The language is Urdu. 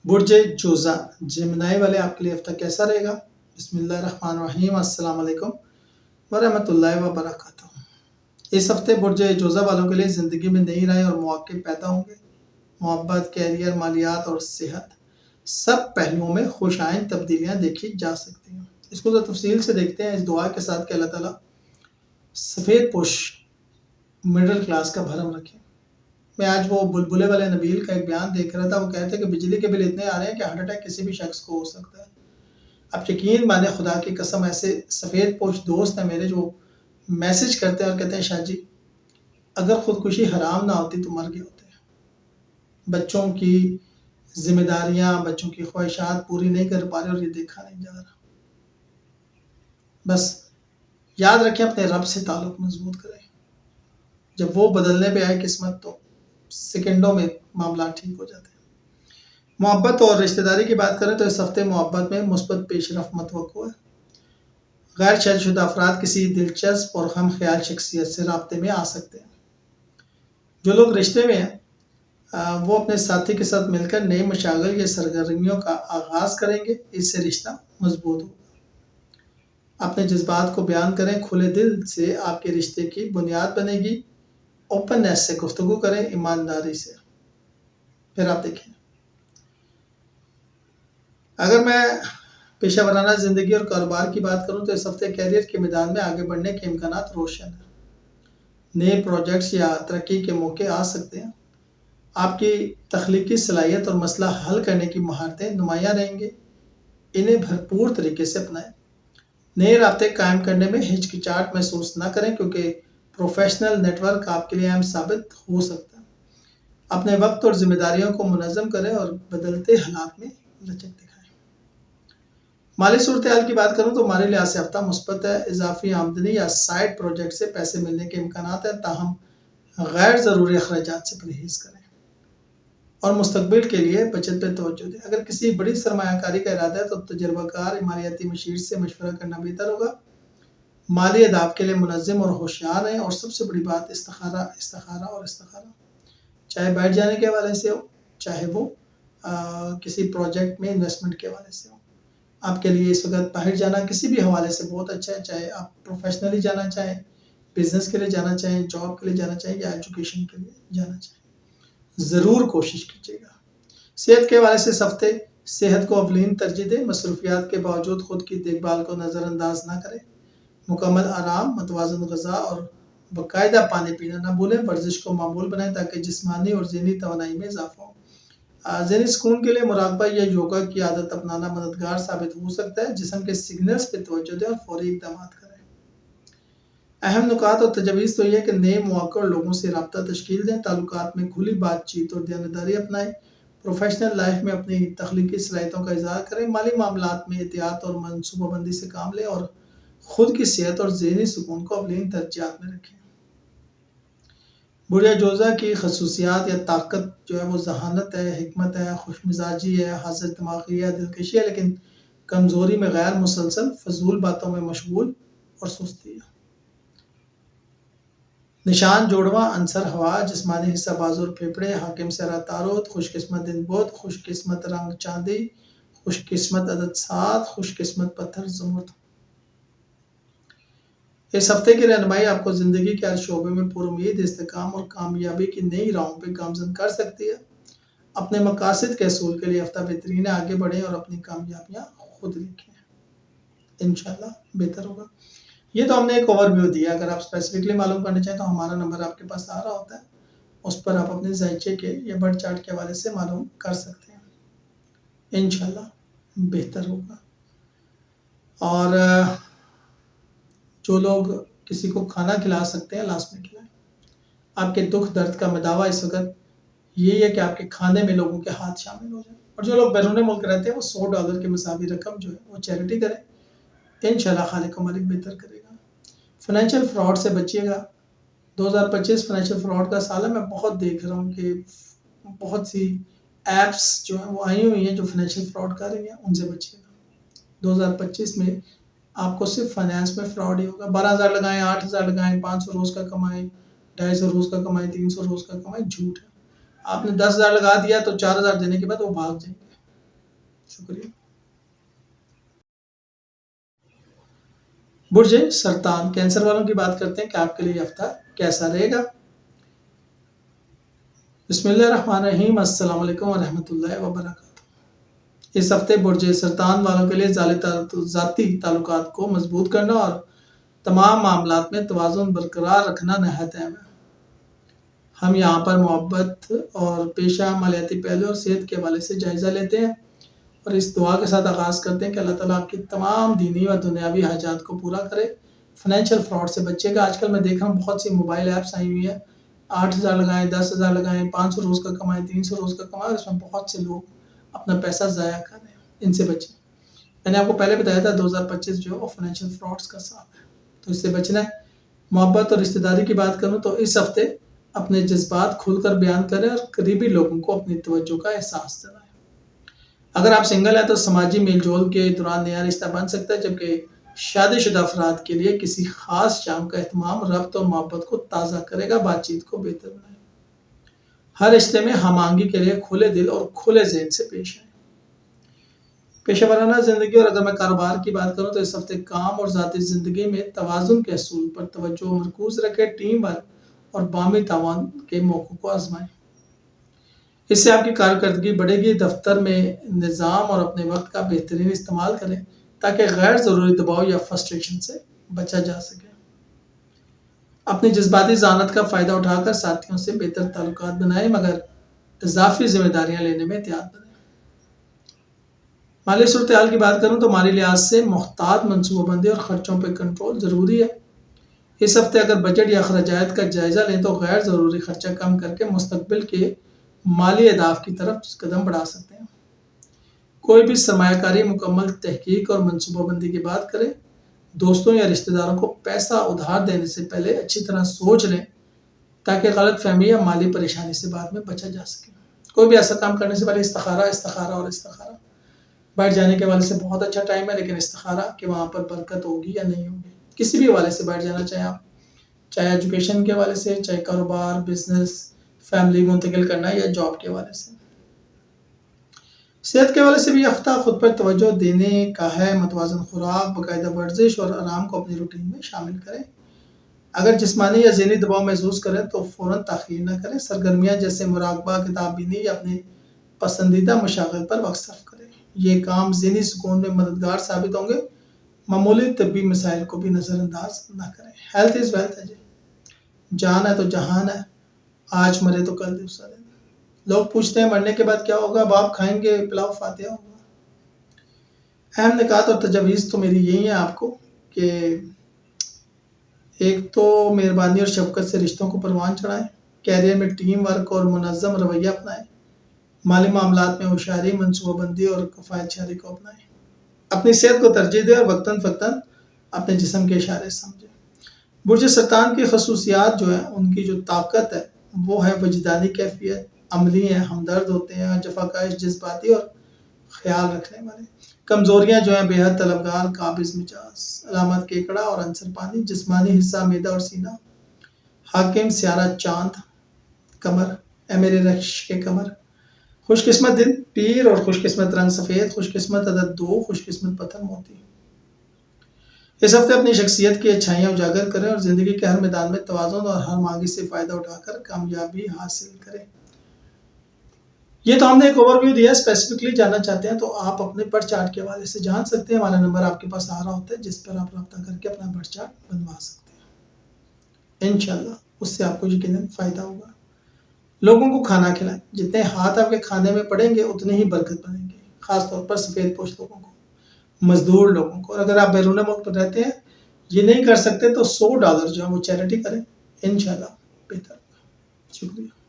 برج جوزا جمنائی والے آپ کے لیے ہفتہ کیسا رہے گا؟ بسم اللہ الرحمن الرحیم، السلام علیکم ورحمۃ اللہ وبرکاتہ۔ اس ہفتے برج جوزا والوں کے لیے زندگی میں نئی رائے اور مواقع پیدا ہوں گے۔ محبت، کیریئر، مالیات اور صحت سب پہلوؤں میں خوش آئند تبدیلیاں دیکھی جا سکتی ہیں۔ اس کو تو تفصیل سے دیکھتے ہیں اس دعا کے ساتھ کہ اللہ تعالیٰ سفید پوش مڈل کلاس کا بھرم رکھے۔ میں آج وہ بلبلے والے نبیل کا ایک بیان دیکھ رہا تھا، وہ کہتے ہیں کہ بجلی کے بل اتنے آ رہے ہیں کہ ہارٹ اٹیک کسی بھی شخص کو ہو سکتا ہے۔ اب یقین مانے خدا کی قسم، ایسے سفید پوش دوست ہیں میرے جو میسج کرتے ہیں اور کہتے ہیں شاہ جی اگر خودکشی حرام نہ ہوتی تو مر گئے ہوتے ہیں۔ بچوں کی ذمہ داریاں، بچوں کی خواہشات پوری نہیں کر پا رہے اور یہ دیکھا نہیں جا رہا۔ بس یاد رکھیں اپنے رب سے تعلق مضبوط کریں، جب وہ بدلنے پہ آئے قسمت تو سیکنڈوں میں معاملات ٹھیک ہو جاتے ہیں۔ محبت اور رشتہ داری کی بات کریں تو اس ہفتے محبت میں مثبت پیش رفت متوقع ہے۔ غیر شادی شدہ افراد کسی دلچسپ اور ہم خیال شخصیت سے رابطے میں آ سکتے ہیں۔ جو لوگ رشتے میں ہیں وہ اپنے ساتھی کے ساتھ مل کر نئی مشاغل یا سرگرمیوں کا آغاز کریں گے، اس سے رشتہ مضبوط ہوگا۔ اپنے جذبات کو بیان کریں، کھلے دل سے آپ کے رشتے کی بنیاد بنے گی۔ اوپننیس سے گفتگو کریں، ایمانداری سے۔ پھر آپ دیکھیں اگر میں پیشہ ورانہ زندگی اور کاروبار کی بات کروں تو اس ہفتے کیریئر کے میدان میں آگے بڑھنے کے امکانات روشن ہیں۔ نئے پروجیکٹس یا ترقی کے موقع آ سکتے ہیں۔ آپ کی تخلیقی صلاحیت اور مسئلہ حل کرنے کی مہارتیں نمایاں رہیں گے، انہیں بھرپور طریقے سے اپنائیں۔ نئے رابطے قائم کرنے میں ہچکچاہٹ محسوس نہ کریں کیونکہ پروفیشنل نیٹ ورک آپ کے لیے اہم ثابت ہو سکتا ہے۔ اپنے وقت اور ذمہ داریوں کو منظم کریں اور بدلتے حالات میں لچک دکھائیں۔ مالی صورتحال کی بات کروں تو مالی لحاظ سے ہفتہ مثبت ہے۔ اضافی آمدنی یا سائڈ پروجیکٹ سے پیسے ملنے کے امکانات ہیں، تاہم غیر ضروری اخراجات سے پرہیز کریں اور مستقبل کے لیے بچت پہ توجہ دیں۔ اگر کسی بڑی سرمایہ کاری کا ارادہ ہے تو تجربہ کار مالیاتی مشیر سے مشورہ کرنا بہتر ہوگا۔ مالی اہداف کے لیے منظم اور ہوشیار رہیں، اور سب سے بڑی بات استخارہ اور استخارہ، چاہے بیٹھ جانے کے حوالے سے ہو، چاہے وہ کسی پروجیکٹ میں انویسٹمنٹ کے حوالے سے ہو۔ آپ کے لیے اس وقت باہر جانا کسی بھی حوالے سے بہت اچھا ہے، چاہے آپ پروفیشنلی جانا چاہیں، بزنس کے لیے جانا چاہیں، جاب کے لیے جانا چاہیں یا ایجوکیشن کے لیے جانا چاہیں، ضرور کوشش کیجیے گا۔ صحت کے حوالے سے اس ہفتے صحت کو اولین ترجیح دیں۔ مصروفیات کے باوجود خود کی دیکھ بھال کو نظر انداز نہ کریں۔ مکمل آرام، متوازن غذا اور باقاعدہ پانی پینا نہ بھولیں۔ ورزش کو معمول بنائیں تاکہ جسمانی اور ذہنی توانائی میں اضافہ ہو۔ ذہنی سکون کے لیے مراقبہ یا یوگا کی عادت اپنانا مددگار ثابت ہو سکتا ہے۔ جسم کے سگنلز پہ توجہ دیں اور فوری اقدامات کریں۔ اہم نکات اور تجاویز تو یہ ہے کہ نئے مواقع اور لوگوں سے رابطہ تشکیل دیں۔ تعلقات میں کھلی بات چیت اور دیانتداری اپنائیں۔ پروفیشنل لائف میں اپنی تخلیقی صلاحیتوں کا اظہار کریں۔ مالی معاملات میں احتیاط اور منصوبہ بندی سے کام لیں اور خود کی صحت اور ذہنی سکون کو اولین ترجیحات میں رکھیں۔ برج جوزا کی خصوصیات یا طاقت جو ہے وہ ذہانت ہے، حکمت ہے، خوش مزاجی ہے، حاضر دماغی ہے، دلکشی ہے، لیکن کمزوری میں غیر مسلسل فضول باتوں میں مشغول اور سستی ہے۔ نشان جوڑواں عنصر ہوا، جسمانی حصہ بازو اور پھیپھڑے، حاکم سرا تاروت، خوش قسمت دن بدھ، خوش قسمت رنگ چاندی، خوش قسمت عدد 7، خوش قسمت پتھر زمرد۔ اس ہفتے کی رہنمائی آپ کو زندگی کے ہر شعبے میں پر امید استحکام اور کامیابی کی نئی راہوں پہ گامزن کر سکتی ہے۔ اپنے مقاصد کے حصول کے لیے ہفتہ بہترین ہے، آگے بڑھیں اور اپنی کامیابیاں خود لکھیں، انشاءاللہ بہتر ہوگا۔ یہ تو ہم نے ایک اوور ویو دیا، اگر آپ اسپیسیفکلی معلوم کرنا چاہیں تو ہمارا نمبر آپ کے پاس آ رہا ہوتا ہے، اس پر آپ اپنے ذائچے کے یا برڈ چارٹ کے حوالے سے معلوم کر سکتے ہیں، انشاءاللہ بہتر ہوگا۔ اور جو لوگ کسی کو کھانا کھلا سکتے ہیں لاسٹ میں کھلائیں۔ آپ کے دکھ درد کا مداوع اس وقت یہی ہے کہ آپ کے کھانے میں لوگوں کے ہاتھ شامل ہو جائیں، اور جو لوگ بیرون ملک رہتے ہیں وہ $100 کے مساوی رقم جو ہے وہ چیریٹی کریں، انشاءاللہ خالق و مالک بہتر کرے گا۔ فائنینشیل فراڈ سے بچیے گا۔ 2025 فائنینشیل فراڈ کا سال ہے۔ میں بہت دیکھ رہا ہوں کہ بہت سی ایپس جو ہیں وہ آئی ہوئی ہیں جو فائنینشیل فراڈ کر رہی ہیں، ان سے بچیے گا۔ 2025 میں آپ کو صرف فائنینس میں فراڈ ہی ہوگا۔ 12,000 لگائیں، 8,000 لگائیں، 500 روز کا کمائیں، 250 روز کا کمائیں، 300 روز کا کمائیں، جھوٹ ہے۔ آپ نے 10,000 لگا دیا تو 4,000 دینے کے بعد وہ بھاگ جائیں گے۔ شکریہ۔ برج سرطان کینسر والوں کی بات کرتے ہیں کہ آپ کے لیے یہ ہفتہ کیسا رہے گا۔ بسم اللہ الرحمن الرحیم، السلام علیکم ورحمۃ اللہ وبرکاتہ۔ اس ہفتے برج سرطان والوں کے لیے ذاتی تعلقات کو مضبوط کرنا اور تمام معاملات میں توازن برقرار رکھنا نہایت اہم ہے۔ ہم یہاں پر محبت اور پیشہ مالیاتی پہلو اور صحت کے حوالے سے جائزہ لیتے ہیں اور اس دعا کے ساتھ آغاز کرتے ہیں کہ اللہ تعالیٰ آپ کی تمام دینی اور دنیاوی حاجات کو پورا کرے، فائنینشیل فراڈ سے بچے گا۔ آج کل میں دیکھ رہا ہوں بہت سی موبائل ایپس آئی ہوئی ہیں، 8,000 لگائیں، 10,000 لگائیں، 500 روز کا کمائیں، 300 روز کا کمائیں، اس میں بہت سے لوگ اپنا پیسہ ضائع کر رہے ہیں۔ ان سے بچیں۔ میں نے آپ کو پہلے بتایا تھا 2025 جو ہے وہ فائنینشیل فراڈز کا سال ہے، تو اس سے بچنا ہے۔ محبت اور رشتہ داری کی بات کروں تو اس ہفتے اپنے جذبات کھل کر بیان کریں اور قریبی لوگوں کو اپنی توجہ کا احساس دلائیں۔ اگر آپ سنگل ہیں تو سماجی میل جول کے دوران نیا رشتہ بن سکتا ہے، جبکہ شادی شدہ افراد کے لیے کسی خاص شام کا اہتمام ربط اور محبت کو تازہ کرے گا، بات چیت کو بہتر بنائے۔ ہر رشتے میں ہم آہنگی کے لیے کھلے دل اور کھلے ذہن سے پیش آئیں۔ پیشہ ورانہ زندگی اور اگر میں کاروبار کی بات کروں تو اس ہفتے کام اور ذاتی زندگی میں توازن کے اصول پر توجہ مرکوز رکھیں، ٹیم ورک اور باہمی تعاون کے موقعوں کو آزمائیں۔ اس سے آپ کی کارکردگی بڑھے گی۔ دفتر میں نظام اور اپنے وقت کا بہترین استعمال کریں تاکہ غیر ضروری دباؤ یا فرسٹریشن سے بچا جا سکے۔ اپنی جذباتی ذہانت کا فائدہ اٹھا کر ساتھیوں سے بہتر تعلقات بنائیں، مگر اضافی ذمہ داریاں لینے میں احتیاط برتیں۔ مالی صورتحال کی بات کروں تو مالی لحاظ سے محتاط منصوبہ بندی اور خرچوں پر کنٹرول ضروری ہے۔ اس ہفتے اگر بجٹ یا اخراجات کا جائزہ لیں تو غیر ضروری خرچہ کم کر کے مستقبل کے مالی اہداف کی طرف قدم بڑھا سکتے ہیں۔ کوئی بھی سرمایہ کاری مکمل تحقیق اور منصوبہ بندی کی بات کریں، دوستوں یا رشتہ داروں کو پیسہ ادھار دینے سے پہلے اچھی طرح سوچ لیں تاکہ غلط فہمی یا مالی پریشانی سے بعد میں بچا جا سکے۔ کوئی بھی ایسا کام کرنے سے پہلے استخارہ بیٹھ جانے کے حوالے سے بہت اچھا ٹائم ہے، لیکن استخارہ کہ وہاں پر برکت ہوگی یا نہیں ہوگی، کسی بھی حوالے سے بیٹھ جانا چاہیں آپ، چاہے ایجوکیشن کے حوالے سے، چاہے کاروبار، بزنس، فیملی منتقل کرنا یا جاب کے حوالے سے۔ صحت کے حوالے سے بھی ہفتہ خود پر توجہ دینے کا ہے، متوازن خوراک، باقاعدہ ورزش اور آرام کو اپنی روٹین میں شامل کریں۔ اگر جسمانی یا ذہنی دباؤ محسوس کریں تو فوراً تاخیر نہ کریں۔ سرگرمیاں جیسے مراقبہ، کتاب بینی یا اپنے پسندیدہ مشاغل پر وقت صرف کریں، یہ کام ذہنی سکون میں مددگار ثابت ہوں گے۔ معمولی طبی مسائل کو بھی نظر انداز نہ کریں۔ ہیلتھ از ویلتھ ہے جی، جان ہے تو جہان ہے، آج مرے تو کل دوسرا دن۔ لوگ پوچھتے ہیں مرنے کے بعد کیا ہوگا؟ اب آپ کھائیں گے پلاؤ فاتحہ ہوگا۔ اہم نکات اور تجاویز تو میری یہی ہیں آپ کو کہ ایک تو مہربانی اور شفقت سے رشتوں کو پروان چڑھائیں، کیریئر میں ٹیم ورک اور منظم رویہ اپنائیں، مالی معاملات میں ہوشیاری، منصوبہ بندی اور کفایت شعری کو اپنائیں، اپنی صحت کو ترجیح دیں اور وقتاً فوقتاً اپنے جسم کے اشارے سمجھیں۔ برج سرطان کی خصوصیات جو ہیں، ان کی جو طاقت ہے وہ ہے وجدانی کیفیت، عملی ہیں، ہمدرد ہوتے ہیں، جفاکاش، جذباتی اور خیال رکھنے والے۔ کمزوریاں جو ہیں بے حد طلبگار، قابض مزاج، علامت کیکڑا اور عنصر پانی، جسمانی حصہ معدہ اور سینہ، حاکم سیارہ چاند، کمر، اے میرے رخش کے کمر، خوش قسمت دن پیر اور خوش قسمت رنگ سفید، خوش قسمت عدد 2، خوش قسمت پتھر موتی۔ اس ہفتے اپنی شخصیت کی اچھائیاں اجاگر کریں اور زندگی کے ہر میدان میں توازن اور ہر مانگی سے فائدہ اٹھا کر کامیابی حاصل کریں۔ یہ تو ہم نے ایک اوور ویو دیا، اسپیسیفکلی جاننا چاہتے ہیں تو آپ اپنے برتھ چارٹ کے حوالے سے جان سکتے ہیں۔ ہمارا نمبر آپ کے پاس آ رہا ہوتا ہے جس پر آپ رابطہ کر کے اپنا برتھ چارٹ بنوا سکتے ہیں۔ انشاءاللہ اس سے آپ کو یقیناً فائدہ ہوگا۔ لوگوں کو کھانا کھلائیں، جتنے ہاتھ آپ کے کھانے میں پڑیں گے اتنے ہی برکت بنیں گے، خاص طور پر سفید پوش لوگوں کو، مزدور لوگوں کو۔ اور اگر آپ بیرون ملک پر رہتے ہیں یہ نہیں کر سکتے تو $100 جو ہے وہ چیریٹی کریں، انشاءاللہ بہتر ہوگا۔ شکریہ۔